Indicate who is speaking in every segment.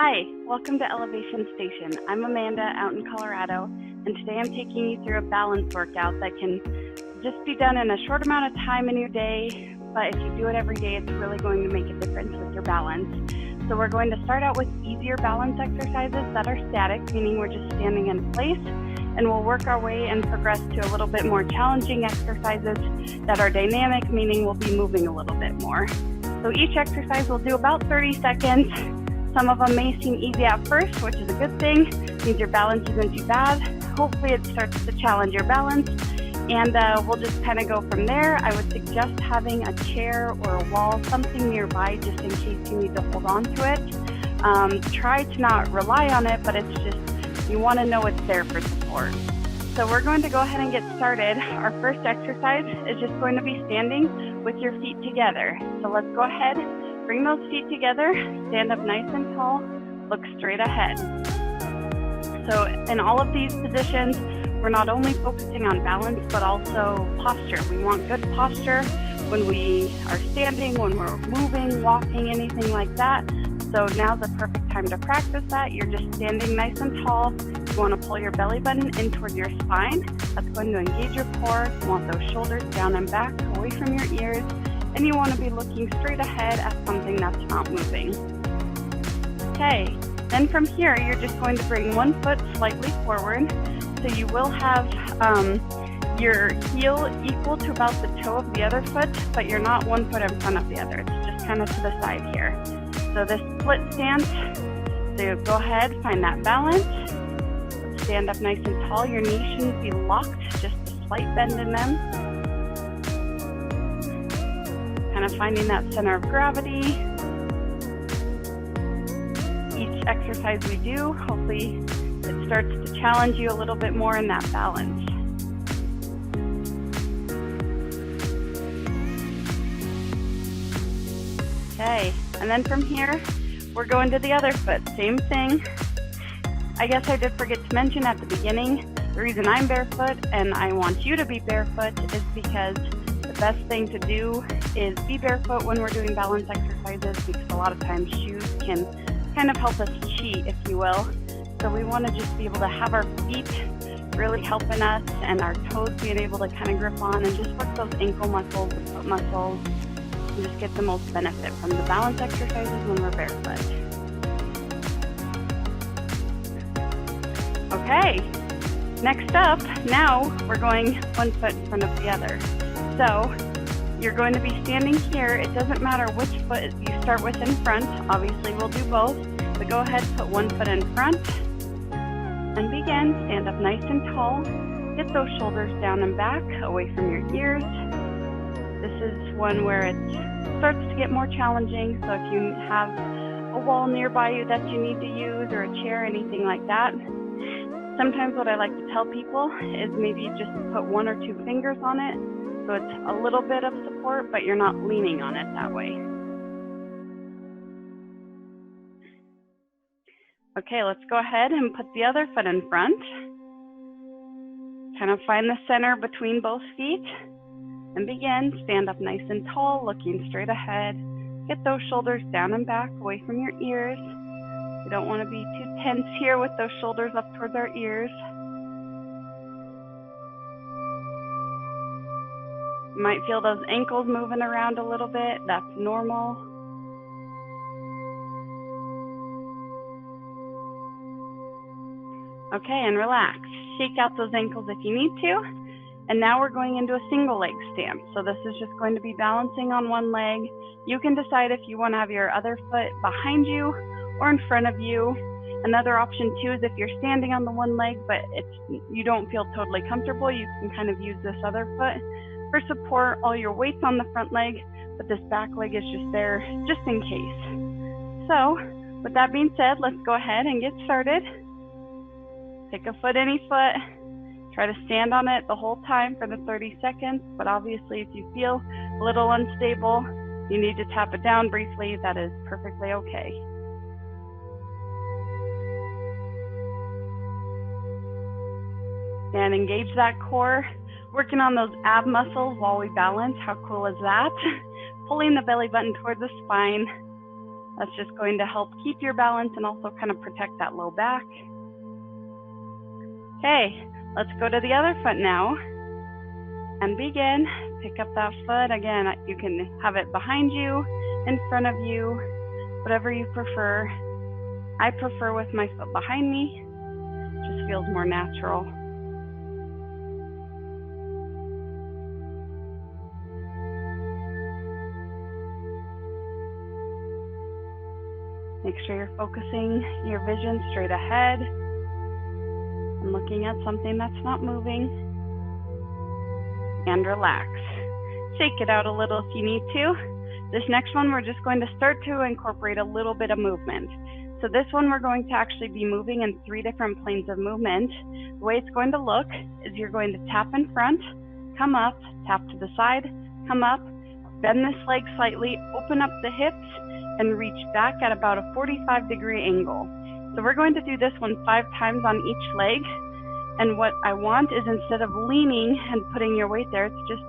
Speaker 1: Hi, welcome to Elevation Station. I'm Amanda out in Colorado, and today I'm taking you through a balance workout that can just be done in a short amount of time in your day, but if you do it every day, it's really going to make a difference with your balance. So we're going to start out with easier balance exercises that are static, meaning we're just standing in place, and we'll work our way and progress to a little bit more challenging exercises that are dynamic, meaning we'll be moving a little bit more. So each exercise will do about 30 seconds. Some of them may seem easy at first, which is a good thing. It means your balance isn't too bad. Hopefully it starts to challenge your balance, and we'll just kind of go from there. I would suggest having a chair or a wall, something nearby, just in case you need to hold on to it. Try to not rely on it, but it's just, you want to know it's there for support. So we're going to go ahead and get started. Our first exercise is just going to be standing with your feet together. So let's go ahead. Bring those feet together, stand up nice and tall, look straight ahead. So in all of these positions, we're not only focusing on balance, but also posture. We want good posture when we are standing, when we're moving, walking, anything like that. So now's the perfect time to practice that. You're just standing nice and tall. You want to pull your belly button in towards your spine. That's going to engage your core. You want those shoulders down and back, away from your ears. And you want to be looking straight ahead at something that's not moving. Okay, then from here, you're just going to bring one foot slightly forward. So you will have your heel equal to about the toe of the other foot, but you're not one foot in front of the other. It's just kind of to the side here. So this split stance, so go ahead, find that balance. Stand up nice and tall. Your knees shouldn't be locked, just a slight bend in them. Kind of finding that center of gravity. Each exercise we do, hopefully it starts to challenge you a little bit more in that balance. Okay, and then from here, we're going to the other foot, same thing. I guess I did forget to mention at the beginning, the reason I'm barefoot and I want you to be barefoot is because the best thing to do is be barefoot when we're doing balance exercises, because a lot of times shoes can kind of help us cheat, if you will. So we want to just be able to have our feet really helping us and our toes being able to kind of grip on and just work those ankle muscles, the foot muscles, and just get the most benefit from the balance exercises when we're barefoot. Okay, next up, now we're going one foot in front of the other. So you're going to be standing here. It doesn't matter which foot you start with in front. Obviously, we'll do both. But go ahead, put one foot in front and begin. Stand up nice and tall. Get those shoulders down and back, away from your ears. This is one where it starts to get more challenging. So if you have a wall nearby you that you need to use or a chair, anything like that, sometimes what I like to tell people is maybe just put one or two fingers on it. So it's a little bit of support, but you're not leaning on it that way. Okay, let's go ahead and put the other foot in front. Kind of find the center between both feet and begin. Stand up nice and tall, looking straight ahead. Get those shoulders down and back, away from your ears. You don't want to be too tense here with those shoulders up towards our ears. You might feel those ankles moving around a little bit. That's normal. Okay, and relax. Shake out those ankles if you need to. And now we're going into a single leg stance. So this is just going to be balancing on one leg. You can decide if you want to have your other foot behind you or in front of you. Another option too is if you're standing on the one leg, but you don't feel totally comfortable, you can kind of use this other foot for support. All your weight's on the front leg, but this back leg is just there just in case. So with that being said, let's go ahead and get started. Pick a foot, any foot. Try to stand on it the whole time for the 30 seconds, but obviously if you feel a little unstable, you need to tap it down briefly, that is perfectly okay. And engage that core. Working on those ab muscles while we balance. How cool is that? Pulling the belly button towards the spine. That's just going to help keep your balance and also kind of protect that low back. Okay, let's go to the other foot now and begin. Pick up that foot. Again, you can have it behind you, in front of you, whatever you prefer. I prefer with my foot behind me. It just feels more natural. Make sure you're focusing your vision straight ahead and looking at something that's not moving. And relax. Shake it out a little if you need to. This next one, we're just going to start to incorporate a little bit of movement. So this one, we're going to actually be moving in 3 different planes of movement. The way it's going to look is you're going to tap in front, come up, tap to the side, come up, bend this leg slightly, open up the hips, and reach back at about a 45-degree angle. So we're going to do this one 5 times on each leg. And what I want is, instead of leaning and putting your weight there, it's just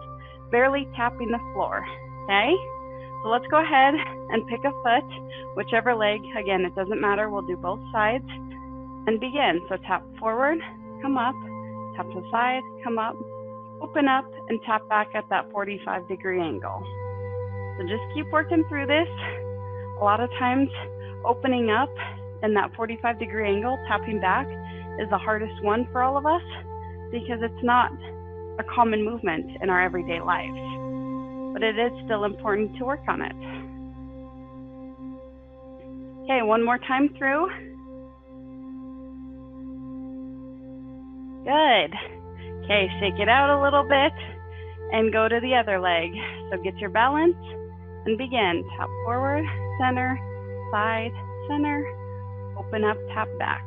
Speaker 1: barely tapping the floor, okay? So let's go ahead and pick a foot, whichever leg. Again, it doesn't matter, we'll do both sides. And begin. So tap forward, come up, tap to the side, come up, open up, and tap back at that 45-degree angle. So just keep working through this. A lot of times, opening up in that 45-degree angle, tapping back, is the hardest one for all of us because it's not a common movement in our everyday lives. But it is still important to work on it. Okay, one more time through. Good. Okay, shake it out a little bit and go to the other leg. So get your balance and begin. Tap forward, center, side, center, open up, tap back.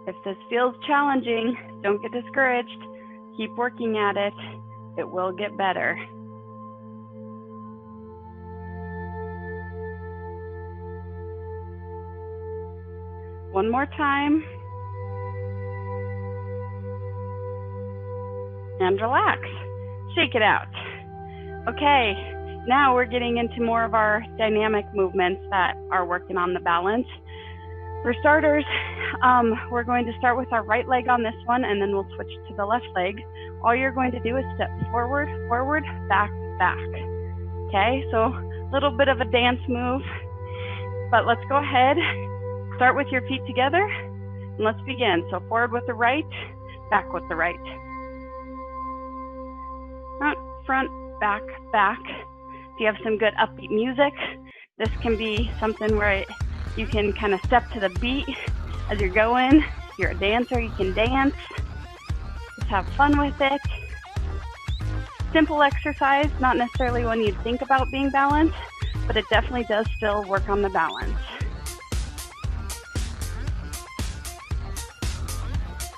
Speaker 1: If this feels challenging, don't get discouraged. Keep working at it. It will get better. One more time. And relax. Shake it out. Okay, now we're getting into more of our dynamic movements that are working on the balance. For starters, we're going to start with our right leg on this one, and then we'll switch to the left leg. All you're going to do is step forward, forward, back, back. Okay, so a little bit of a dance move, but let's go ahead. Start with your feet together, and let's begin. So forward with the right, back with the right. Front, back, back. If you have some good upbeat music, this can be something where you can kind of step to the beat as you're going. If you're a dancer, you can dance. Just have fun with it. Simple exercise, not necessarily one you'd think about being balanced, but it definitely does still work on the balance.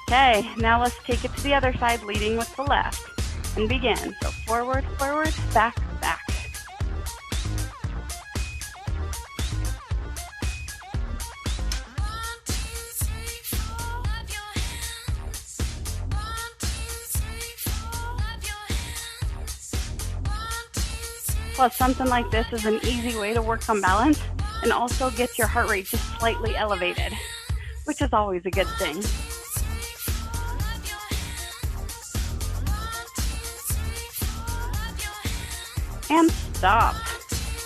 Speaker 1: Okay, now let's take it to the other side, leading with the left, and begin. So forward, forward, back, back. Plus, something like this is an easy way to work on balance and also get your heart rate just slightly elevated, which is always a good thing. And stop.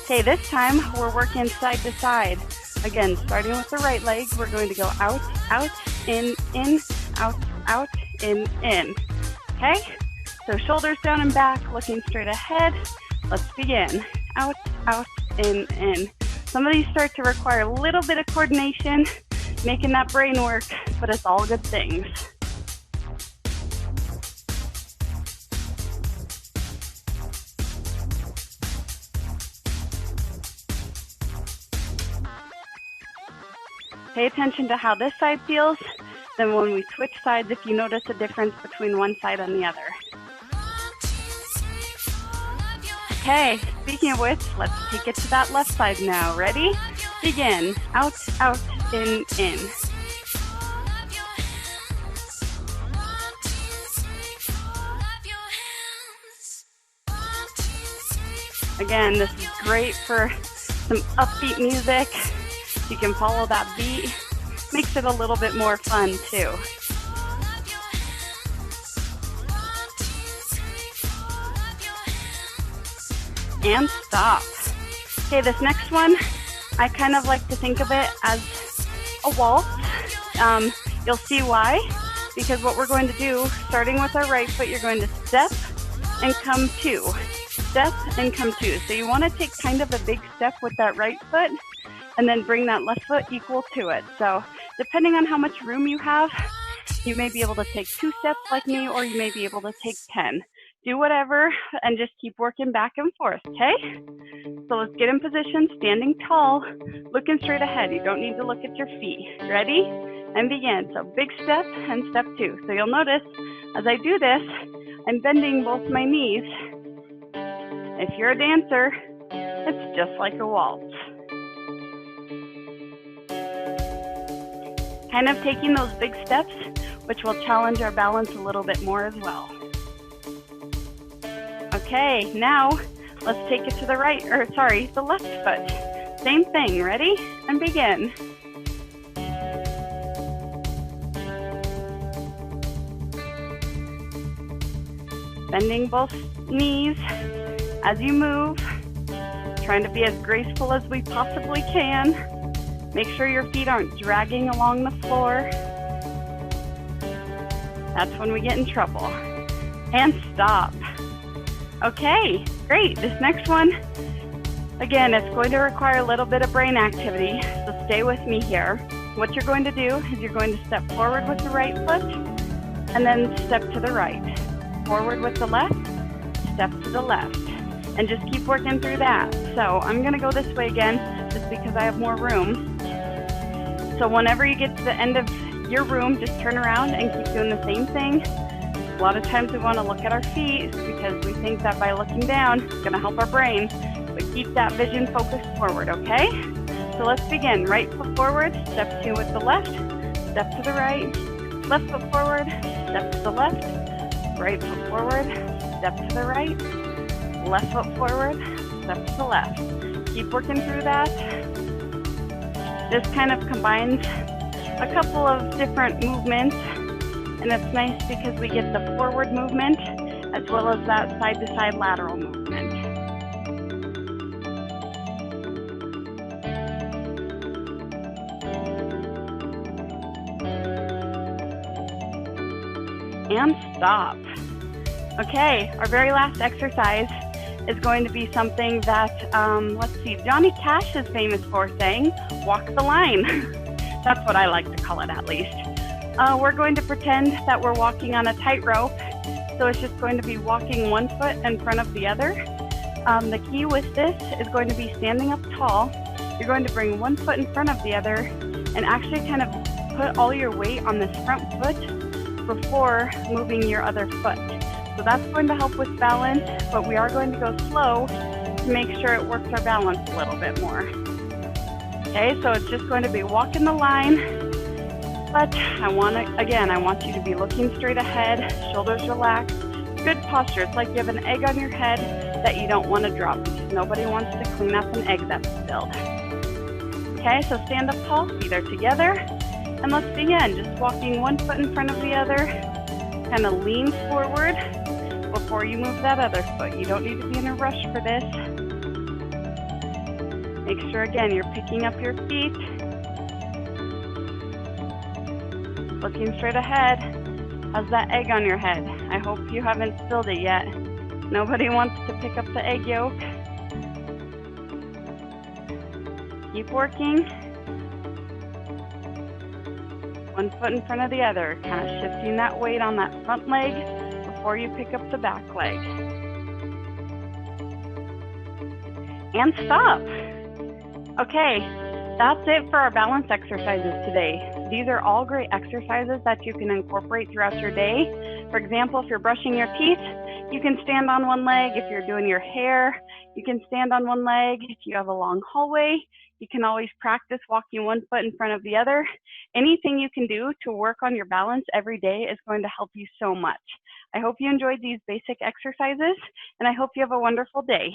Speaker 1: Okay, this time we're working side to side. Again, starting with the right leg, we're going to go out, out, in, out, in. Okay? So shoulders down and back, looking straight ahead. Let's begin. Out, out, in. Some of these start to require a little bit of coordination, making that brain work, but it's all good things. Pay attention to how this side feels. Then when we switch sides, if you notice a difference between one side and the other. Okay, speaking of which, let's take it to that left side now. Ready? Begin. Out, out, in. again, this is great for some upbeat music. You can follow that beat. Makes it a little bit more fun too. And stop. Okay, this next one, I kind of like to think of it as a waltz. You'll see why, because what we're going to do, starting with our right foot, you're going to step and come two. Step and come two. So you want to take kind of a big step with that right foot and then bring that left foot equal to it. So depending on how much room you have, you may be able to take 2 steps like me, or you may be able to take 10. Do whatever and just keep working back and forth, okay? So let's get in position, standing tall, looking straight ahead. You don't need to look at your feet. Ready? And begin. So big step and step 2. So you'll notice as I do this, I'm bending both my knees. If you're a dancer, it's just like a waltz. Kind of taking those big steps, which will challenge our balance a little bit more as well. Okay, now let's take it to the right, or sorry, the left foot. Same thing, ready? And begin. Bending both knees as you move, trying to be as graceful as we possibly can. Make sure your feet aren't dragging along the floor. That's when we get in trouble. And stop. Okay, great. This next one, again, it's going to require a little bit of brain activity, so stay with me here. What you're going to do is you're going to step forward with the right foot and then step to the right. Forward with the left, step to the left, and just keep working through that. So I'm going to go this way again just because I have more room. So whenever you get to the end of your room, just turn around and keep doing the same thing. A lot of times we want to look at our feet because we think that by looking down, it's going to help our brain, but keep that vision focused forward, okay? So let's begin. Right foot forward, step 2 with the left, step to the right, left foot forward, step to the left, right foot forward, step to the right, left foot forward, step to the left. Keep working through that. This kind of combines a couple of different movements, and it's nice because we get the forward movement as well as that side-to-side lateral movement. And stop. Okay, our very last exercise is going to be something that, let's see, Johnny Cash is famous for saying, walk the line. That's what I like to call it, at least. We're going to pretend that we're walking on a tightrope. So it's just going to be walking one foot in front of the other. The key with this is going to be standing up tall. You're going to bring one foot in front of the other and actually kind of put all your weight on this front foot before moving your other foot. So that's going to help with balance, but we are going to go slow to make sure it works our balance a little bit more. Okay, so it's just going to be walking the line, but I want you to be looking straight ahead, shoulders relaxed, good posture. It's like you have an egg on your head that you don't want to drop because nobody wants to clean up an egg that's spilled. Okay, so stand up tall, feet are together, and let's begin. Just walking one foot in front of the other, kind of lean forward before you move that other foot. You don't need to be in a rush for this. Make sure, again, you're picking up your feet. Looking straight ahead. How's that egg on your head? I hope you haven't spilled it yet. Nobody wants to pick up the egg yolk. Keep working. One foot in front of the other, kind of shifting that weight on that front leg before you pick up the back leg. And stop. Okay, that's it for our balance exercises today. These are all great exercises that you can incorporate throughout your day. For example, if you're brushing your teeth, you can stand on one leg. If you're doing your hair, you can stand on one leg. If you have a long hallway, you can always practice walking one foot in front of the other. Anything you can do to work on your balance every day is going to help you so much. I hope you enjoyed these basic exercises, and I hope you have a wonderful day.